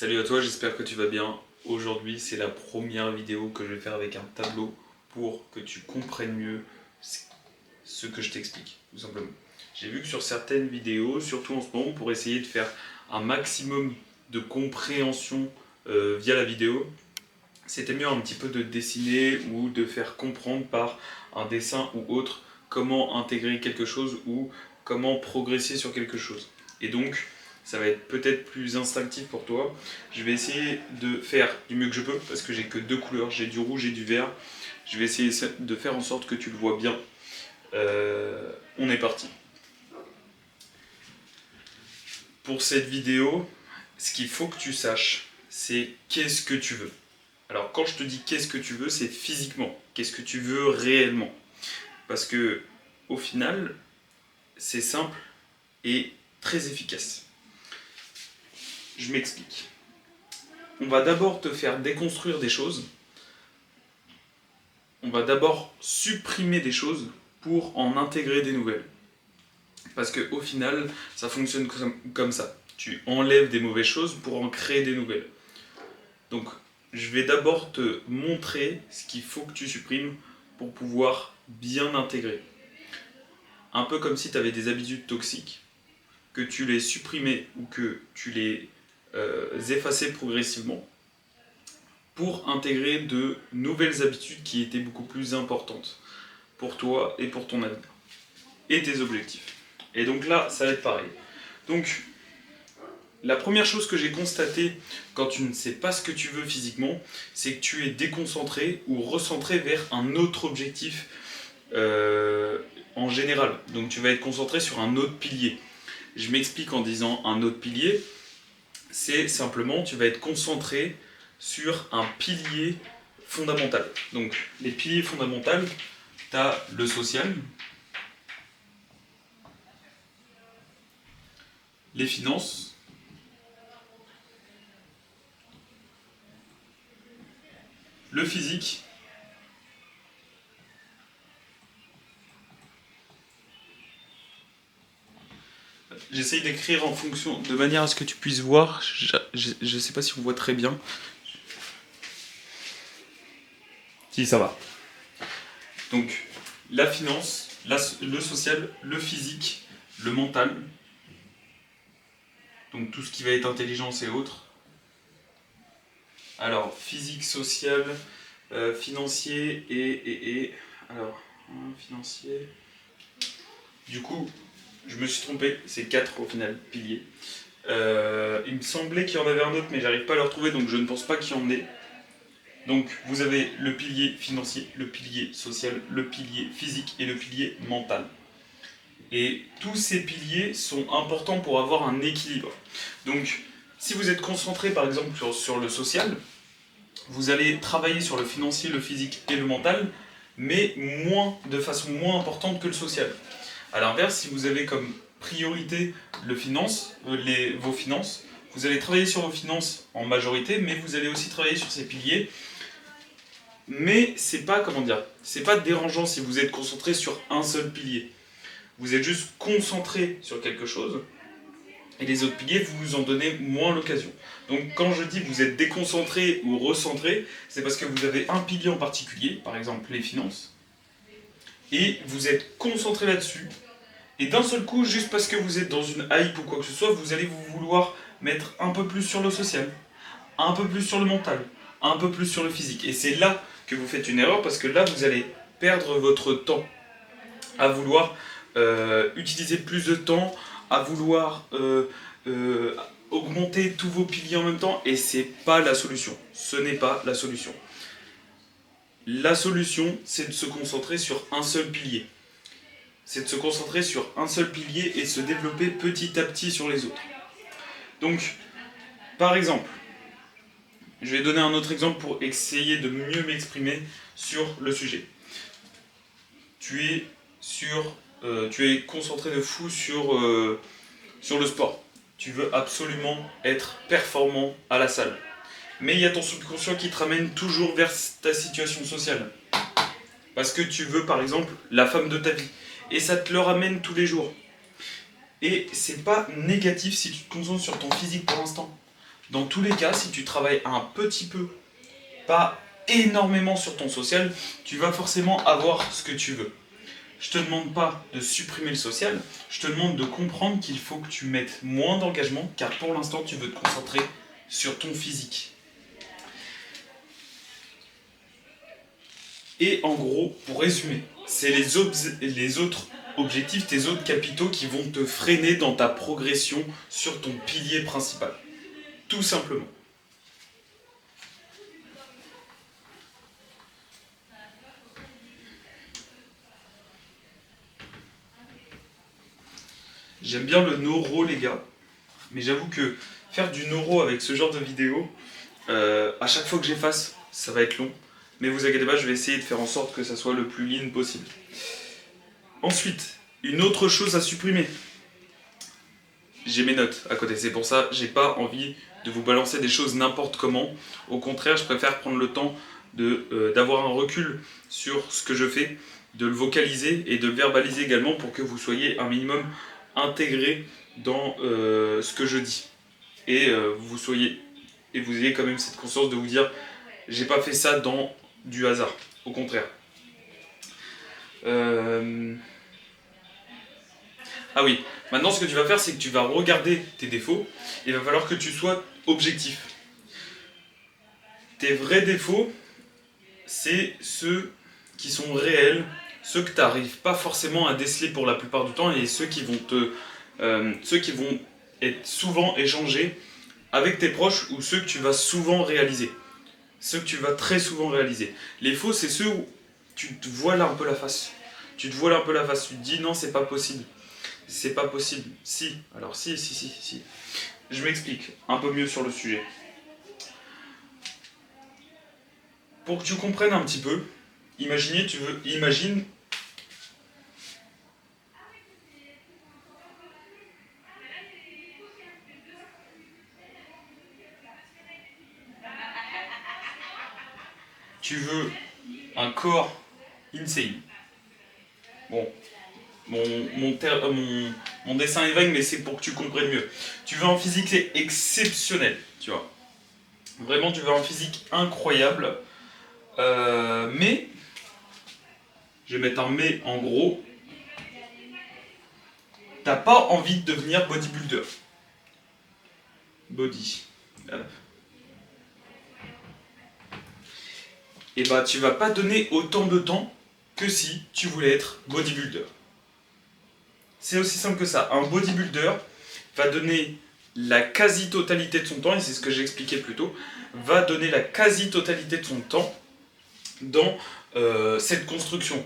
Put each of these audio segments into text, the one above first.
Salut à toi, j'espère que tu vas bien. Aujourd'hui, c'est la première vidéo que je vais faire avec un tableau pour que tu comprennes mieux ce que je t'explique, tout simplement. J'ai vu que sur certaines vidéos, surtout en ce moment, pour essayer de faire un maximum de compréhension via la vidéo, c'était mieux un petit peu de dessiner ou de faire comprendre par un dessin ou autre comment intégrer quelque chose ou comment progresser sur quelque chose. Et donc, ça va être peut-être plus instinctif pour toi. Je vais essayer de faire du mieux que je peux parce que j'ai que deux couleurs, j'ai du rouge et du vert. Je vais essayer de faire en sorte que tu le vois bien. On est parti. Pour cette vidéo, ce qu'il faut que tu saches, c'est qu'est-ce que tu veux. Alors quand je te dis qu'est-ce que tu veux, c'est physiquement. Qu'est-ce que tu veux réellement? Parce que au final, c'est simple et très efficace. Je m'explique. On va d'abord te faire déconstruire des choses. On va d'abord supprimer des choses pour en intégrer des nouvelles. Parce qu'au final, ça fonctionne comme ça. Tu enlèves des mauvaises choses pour en créer des nouvelles. Donc, je vais d'abord te montrer ce qu'il faut que tu supprimes pour pouvoir bien intégrer. Un peu comme si tu avais des habitudes toxiques, que tu les supprimais ou que tu les effaçais progressivement pour intégrer de nouvelles habitudes qui étaient beaucoup plus importantes pour toi et pour ton avenir et tes objectifs. Et donc là, ça va être pareil. Donc, la première chose que j'ai constatée quand tu ne sais pas ce que tu veux physiquement, c'est que tu es déconcentré ou recentré vers un autre objectif en général. Donc tu vas être concentré sur un autre pilier. Je m'explique en disant un autre pilier, c'est simplement tu vas être concentré sur un pilier fondamental. Donc les piliers fondamentaux, tu as le social, les finances, le physique, j'essaye d'écrire en fonction, de manière à ce que tu puisses voir, je ne sais pas si on voit très bien. Si, ça va. Donc, la finance, le social, le physique, le mental, donc tout ce qui va être intelligence et autres. Alors, physique, social, financier et... Alors, financier... Du coup, je me suis trompé, c'est 4 au final, piliers. Il me semblait qu'il y en avait un autre, mais j'arrive pas à le retrouver, donc je ne pense pas qu'il y en ait. Donc, vous avez le pilier financier, le pilier social, le pilier physique et le pilier mental. Et tous ces piliers sont importants pour avoir un équilibre. Donc, si vous êtes concentré par exemple sur le social, vous allez travailler sur le financier, le physique et le mental, mais de façon moins importante que le social. A l'inverse, si vous avez comme priorité vos finances, vous allez travailler sur vos finances en majorité, mais vous allez aussi travailler sur ces piliers. Mais c'est pas, c'est pas dérangeant si vous êtes concentré sur un seul pilier. Vous êtes juste concentré sur quelque chose, et les autres piliers, vous vous en donnez moins l'occasion. Donc quand je dis que vous êtes déconcentré ou recentré, c'est parce que vous avez un pilier en particulier, par exemple les finances, et vous êtes concentré là-dessus, et d'un seul coup, juste parce que vous êtes dans une hype ou quoi que ce soit, vous allez vous vouloir mettre un peu plus sur le social, un peu plus sur le mental, un peu plus sur le physique. Et c'est là que vous faites une erreur, parce que là, vous allez perdre votre temps à vouloir utiliser plus de temps, à vouloir augmenter tous vos piliers en même temps, et c'est pas la solution. Ce n'est pas la solution. La solution, c'est de se concentrer sur un seul pilier. C'est de se concentrer sur un seul pilier et se développer petit à petit sur les autres. Donc, par exemple, je vais donner un autre exemple pour essayer de mieux m'exprimer sur le sujet. Tu es concentré de fou sur le sport. Tu veux absolument être performant à la salle. Mais il y a ton subconscient qui te ramène toujours vers ta situation sociale. Parce que tu veux par exemple la femme de ta vie. Et ça te le ramène tous les jours. Et c'est pas négatif si tu te concentres sur ton physique pour l'instant. Dans tous les cas, si tu travailles un petit peu, pas énormément sur ton social, tu vas forcément avoir ce que tu veux. Je te demande pas de supprimer le social, je te demande de comprendre qu'il faut que tu mettes moins d'engagement, car pour l'instant tu veux te concentrer sur ton physique. Et en gros, pour résumer, c'est les autres objectifs, tes autres capitaux qui vont te freiner dans ta progression sur ton pilier principal. Tout simplement. J'aime bien le neuro, les gars, mais j'avoue que faire du neuro avec ce genre de vidéo, à chaque fois que j'efface, ça va être long. Mais vous inquiétez pas, je vais essayer de faire en sorte que ça soit le plus lean possible. Ensuite, une autre chose à supprimer. J'ai mes notes à côté, c'est pour ça j'ai pas envie de vous balancer des choses n'importe comment. Au contraire, je préfère prendre le temps d'avoir un recul sur ce que je fais, de le vocaliser et de le verbaliser également pour que vous soyez un minimum intégré dans ce que je dis. Et vous ayez quand même cette conscience de vous dire j'ai pas fait ça dans du hasard, au contraire. Ah oui, maintenant ce que tu vas faire, c'est que tu vas regarder tes défauts et il va falloir que tu sois objectif. Tes vrais défauts, c'est ceux qui sont réels, ceux que tu n'arrives pas forcément à déceler pour la plupart du temps et ceux qui vont être souvent échangés avec tes proches ou ceux que tu vas souvent réaliser. Ceux que tu vas très souvent réaliser. Les faux, c'est ceux où tu te voiles un peu la face. Tu te voiles un peu la face, tu te dis non, c'est pas possible. C'est pas possible. Si, alors si. Je m'explique un peu mieux sur le sujet. Pour que tu comprennes un petit peu, imagine. Tu veux un corps insane. Bon, mon dessin est vague, mais c'est pour que tu comprennes mieux. Tu veux un physique exceptionnel, tu vois. Vraiment, tu veux un physique incroyable. Mais, je vais mettre un mais en gros, t'as pas envie de devenir bodybuilder. Body. Et bah, tu vas pas donner autant de temps que si tu voulais être bodybuilder. C'est aussi simple que ça. Un bodybuilder va donner la quasi-totalité de son temps, et c'est ce que j'expliquais plus tôt, va donner la quasi-totalité de son temps dans cette construction,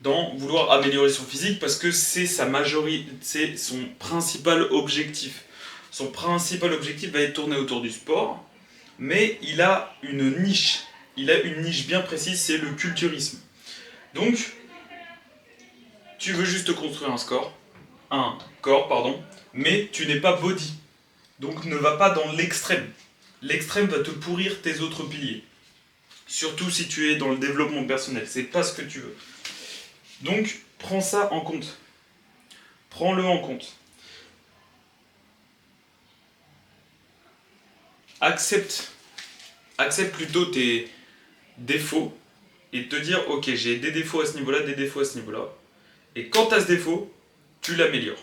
dans vouloir améliorer son physique parce que c'est c'est son principal objectif. Son principal objectif va être tourné autour du sport, mais il a une niche. Il a une niche bien précise, c'est le culturisme. Donc, tu veux juste construire un corps, pardon, mais tu n'es pas body. Donc ne va pas dans l'extrême. L'extrême va te pourrir tes autres piliers. Surtout si tu es dans le développement personnel, c'est pas ce que tu veux. Donc, prends ça en compte. Prends-le en compte. Accepte plutôt tes défauts et te dire ok, j'ai des défauts à ce niveau-là, des défauts à ce niveau-là. Et quand tu as ce défaut, tu l'améliores.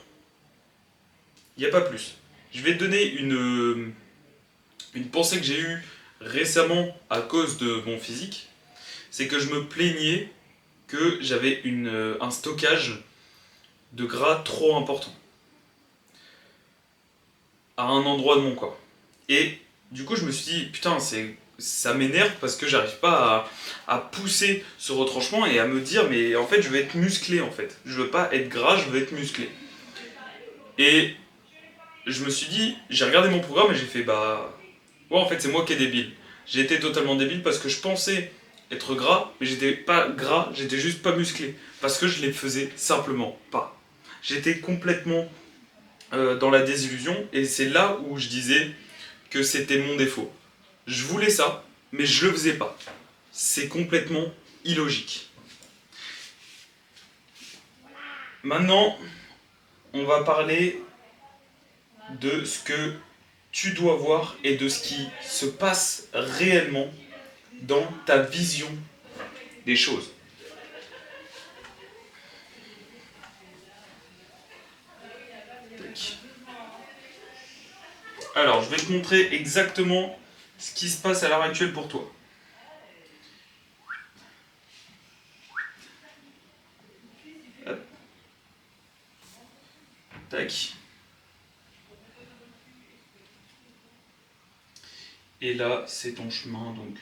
Il n'y a pas plus. Je vais te donner une pensée que j'ai eue récemment à cause de mon physique. C'est que je me plaignais que j'avais un stockage de gras trop important à un endroit de mon corps. Et du coup, je me suis dit, putain, ça m'énerve parce que j'arrive pas à pousser ce retranchement et à me dire, mais en fait, je veux être musclé en fait. Je veux pas être gras, je veux être musclé. Et je me suis dit, j'ai regardé mon programme et j'ai fait, bah, ouais, en fait, c'est moi qui est débile. J'ai été totalement débile parce que je pensais être gras, mais j'étais pas gras, j'étais juste pas musclé. Parce que je les faisais simplement pas. J'étais complètement dans la désillusion et c'est là où je disais que c'était mon défaut. Je voulais ça, mais je le faisais pas. C'est complètement illogique. Maintenant, on va parler de ce que tu dois voir et de ce qui se passe réellement dans ta vision des choses. Alors, je vais te montrer exactement ce qui se passe à l'heure actuelle pour toi. Hop. Tac. Et là, c'est ton chemin, donc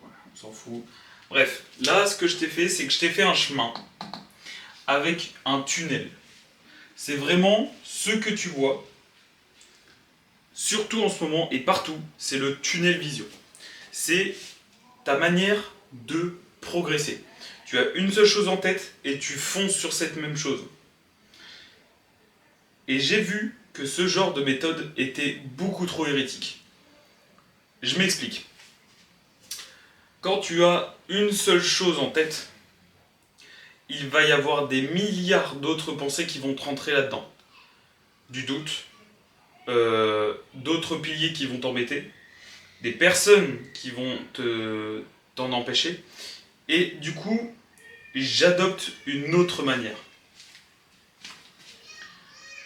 on s'en fout. Bref, là, ce que je t'ai fait, c'est que je t'ai fait un chemin avec un tunnel. C'est vraiment ce que tu vois, surtout en ce moment et partout, c'est le tunnel vision. C'est ta manière de progresser. Tu as une seule chose en tête et tu fonces sur cette même chose. Et j'ai vu que ce genre de méthode était beaucoup trop hérétique. Je m'explique. Quand tu as une seule chose en tête, il va y avoir des milliards d'autres pensées qui vont te rentrer là-dedans. Du doute, d'autres piliers qui vont t'embêter, des personnes qui vont t'en empêcher, et du coup, j'adopte une autre manière.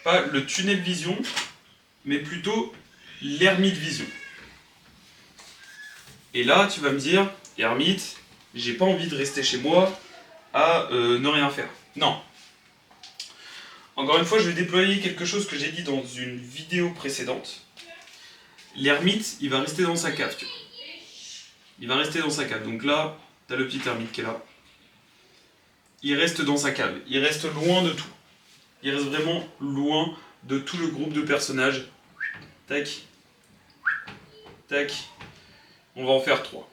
Pas le tunnel vision, mais plutôt l'ermite vision. Et là, tu vas me dire, ermite, j'ai pas envie de rester chez moi à ne rien faire. Non. Encore une fois, je vais déployer quelque chose que j'ai dit dans une vidéo précédente. L'ermite, il va rester dans sa cave, tu vois. Il va rester dans sa cave. Donc là, t'as le petit ermite qui est là. Il reste dans sa cave. Il reste loin de tout. Il reste vraiment loin de tout le groupe de personnages. Tac. Tac. On va en faire 3.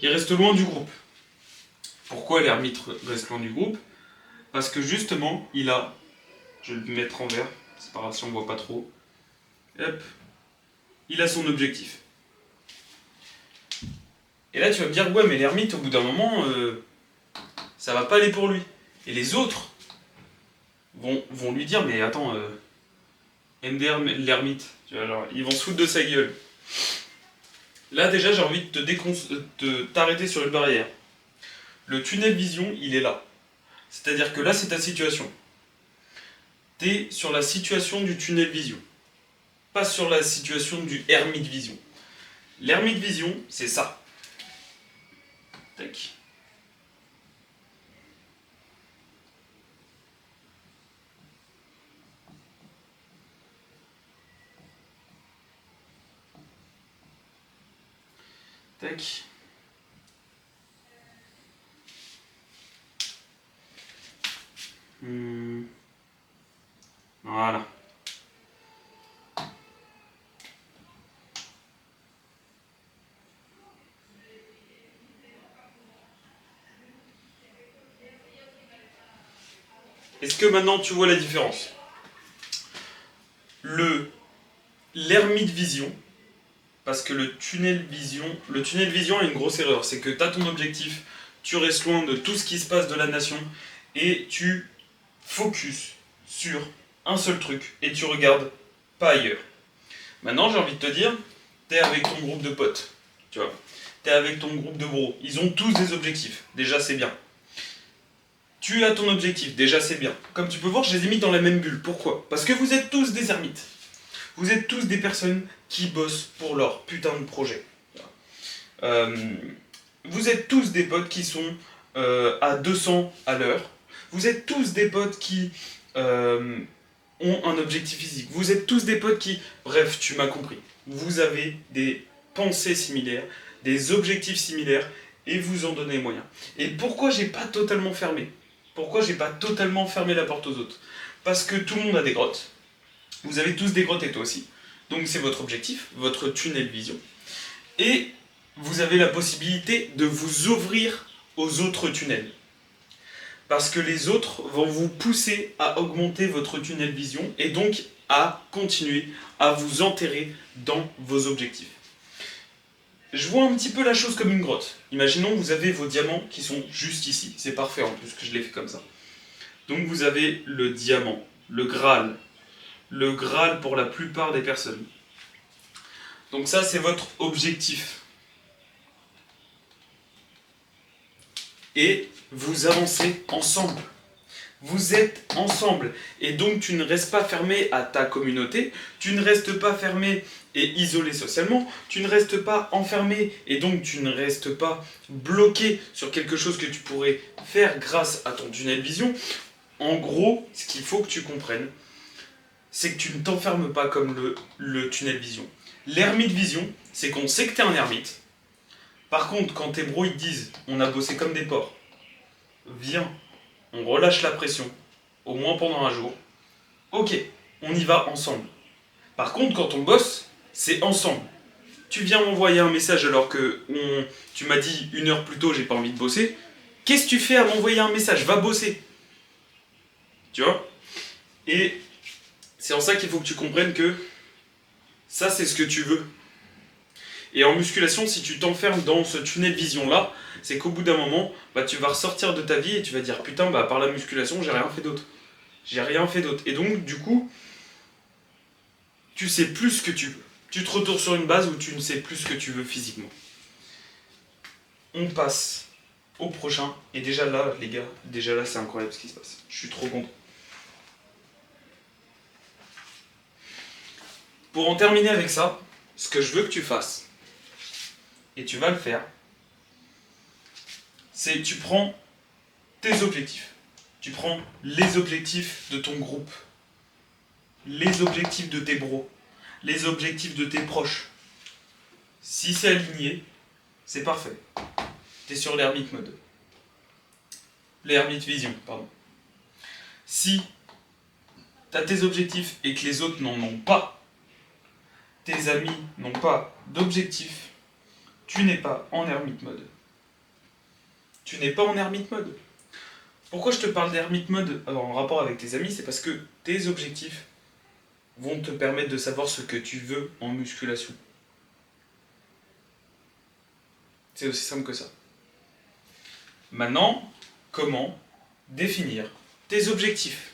Il reste loin du groupe. Pourquoi l'ermite reste loin du groupe? Parce que justement, il a... Je vais le mettre en vert. C'est pas grave si on voit pas trop. Hop. Il a son objectif. Et là, tu vas me dire, ouais, mais l'ermite, au bout d'un moment, ça va pas aller pour lui. Et les autres vont lui dire, mais attends, MDR, l'ermite, tu vois, genre, ils vont se foutre de sa gueule. Là, déjà, j'ai envie de t'arrêter sur une barrière. Le tunnel vision, il est là. C'est-à-dire que là, c'est ta situation. T'es sur la situation du tunnel vision. Pas sur la situation du ermite vision. L'ermite vision, c'est ça. Tac. Tac. Voilà. Est-ce que maintenant tu vois la différence? L'ermite vision, parce que le tunnel vision a une grosse erreur, c'est que tu as ton objectif, tu restes loin de tout ce qui se passe de la nation, et tu focus sur un seul truc, et tu regardes pas ailleurs. Maintenant, j'ai envie de te dire, t'es avec ton groupe de potes, tu vois, t'es avec ton groupe de bros, ils ont tous des objectifs, déjà c'est bien. Tu as ton objectif, déjà c'est bien. Comme tu peux voir, je les ai mis dans la même bulle. Pourquoi? Parce que vous êtes tous des ermites. Vous êtes tous des personnes qui bossent pour leur putain de projet. Vous êtes tous des potes qui sont à 200 à l'heure. Vous êtes tous des potes qui ont un objectif physique. Vous êtes tous des potes qui... Bref, tu m'as compris. Vous avez des pensées similaires, des objectifs similaires, et vous en donnez les moyens. Et pourquoi j'ai pas totalement fermé? Pourquoi j'ai pas totalement fermé la porte aux autres? Parce que tout le monde a des grottes. Vous avez tous des grottes et toi aussi. Donc c'est votre objectif, votre tunnel vision. Et vous avez la possibilité de vous ouvrir aux autres tunnels. Parce que les autres vont vous pousser à augmenter votre tunnel vision et donc à continuer à vous enterrer dans vos objectifs. Je vois un petit peu la chose comme une grotte. Imaginons que vous avez vos diamants qui sont juste ici. C'est parfait en plus que je l'ai fait comme ça. Donc vous avez le diamant, le Graal. Le Graal pour la plupart des personnes. Donc ça, c'est votre objectif. Et vous avancez ensemble. Vous êtes ensemble. Et donc tu ne restes pas fermé à ta communauté, tu ne restes pas fermé et isolé socialement, tu ne restes pas enfermé et donc tu ne restes pas bloqué sur quelque chose que tu pourrais faire grâce à ton tunnel vision. En gros, ce qu'il faut que tu comprennes, c'est que tu ne t'enfermes pas comme le tunnel vision. L'ermite vision, c'est qu'on sait que tu es un ermite. Par contre, quand tes bros ils te disent on a bossé comme des porcs, viens, on relâche la pression, au moins pendant un jour, ok, on y va ensemble. Par contre, quand on bosse, c'est ensemble. Tu viens m'envoyer un message alors que tu m'as dit 1 heure plus tôt j'ai pas envie de bosser. Qu'est-ce que tu fais à m'envoyer un message? Va bosser. Tu vois? Et c'est en ça qu'il faut que tu comprennes que ça c'est ce que tu veux. Et en musculation, si tu t'enfermes dans ce tunnel vision là, c'est qu'au bout d'un moment, bah, tu vas ressortir de ta vie et tu vas dire putain, bah, par la musculation, j'ai rien fait d'autre. J'ai rien fait d'autre. Et donc, du coup, tu sais plus ce que tu veux. Tu te retrouves sur une base où tu ne sais plus ce que tu veux physiquement. On passe au prochain. Et déjà là, les gars, déjà là, c'est incroyable ce qui se passe. Je suis trop content. Pour en terminer avec ça, ce que je veux que tu fasses, et tu vas le faire, c'est tu prends tes objectifs. Tu prends les objectifs de ton groupe, les objectifs de tes bros, les objectifs de tes proches. Si c'est aligné, c'est parfait. Tu es sur l'ermite mode. L'ermite vision, pardon. Si tu as tes objectifs et que les autres n'en ont pas, tes amis n'ont pas d'objectifs, tu n'es pas en ermite mode. Tu n'es pas en ermite mode. Pourquoi je te parle d'ermite mode en rapport avec tes amis? C'est parce que tes objectifs vont te permettre de savoir ce que tu veux en musculation. C'est aussi simple que ça. Maintenant, comment définir tes objectifs?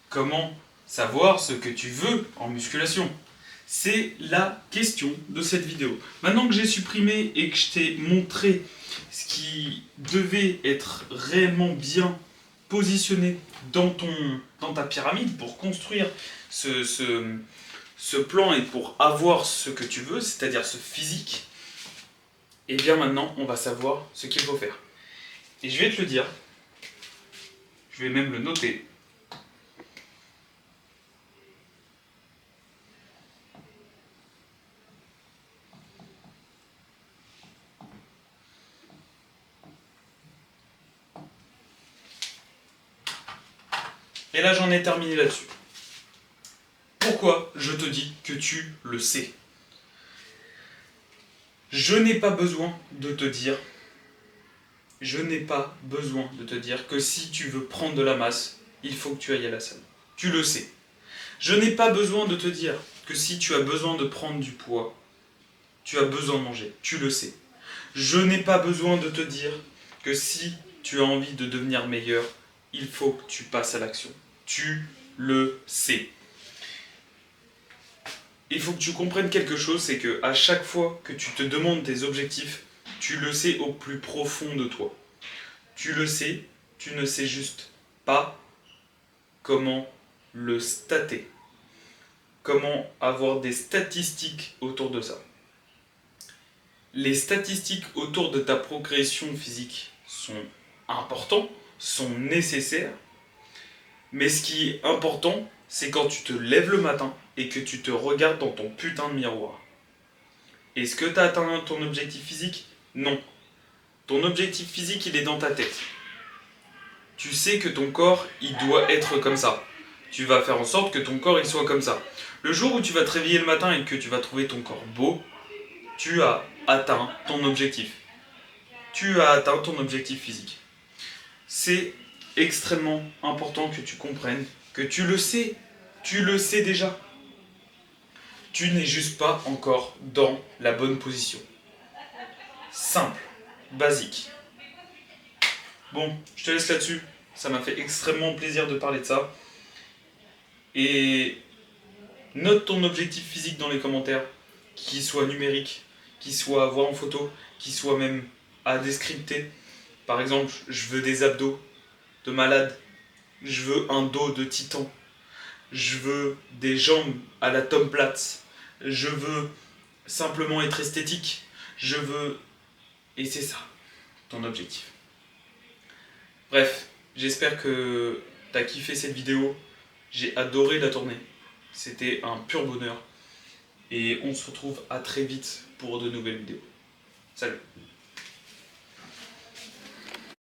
Comment savoir ce que tu veux en musculation? C'est la question de cette vidéo. Maintenant que j'ai supprimé et que je t'ai montré ce qui devait être réellement bien positionné dans ta pyramide pour construire ce plan et pour avoir ce que tu veux, c'est-à-dire ce physique, et bien maintenant on va savoir ce qu'il faut faire. Et je vais te le dire, je vais même le noter. Et là j'en ai terminé là-dessus. Pourquoi je te dis que tu le sais? Je n'ai pas besoin de te dire que si tu veux prendre de la masse, il faut que tu ailles à la salle. Tu le sais. Je n'ai pas besoin de te dire que si tu as besoin de prendre du poids, tu as besoin de manger. Tu le sais. Je n'ai pas besoin de te dire que si tu as envie de devenir meilleur, il faut que tu passes à l'action. Tu le sais. Il faut que tu comprennes quelque chose, c'est que à chaque fois que tu te demandes tes objectifs, tu le sais au plus profond de toi. Tu le sais, tu ne sais juste pas comment le stater. Comment avoir des statistiques autour de ça. Les statistiques autour de ta progression physique sont importantes, sont nécessaires, mais ce qui est important, c'est quand tu te lèves le matin et que tu te regardes dans ton putain de miroir. Est-ce que tu as atteint ton objectif physique? Non. Ton objectif physique, il est dans ta tête. Tu sais que ton corps, il doit être comme ça. Tu vas faire en sorte que ton corps, il soit comme ça. Le jour où tu vas te réveiller le matin et que tu vas trouver ton corps beau, tu as atteint ton objectif. Tu as atteint ton objectif physique. C'est extrêmement important que tu comprennes que tu le sais déjà. Tu n'es juste pas encore dans la bonne position. Simple, basique. Bon, je te laisse là-dessus. Ça m'a fait extrêmement plaisir de parler de ça. Et Note ton objectif physique dans les commentaires, qu'il soit numérique, qu'il soit à voir en photo, qu'il soit même à descripter. Par exemple, je veux des abdos de malade, je veux un dos de titan, je veux des jambes à la Tom Platz, je veux simplement être esthétique, je veux... Et c'est ça, ton objectif. Bref, j'espère que t'as kiffé cette vidéo, j'ai adoré la tourner, c'était un pur bonheur. Et on se retrouve à très vite pour de nouvelles vidéos. Salut!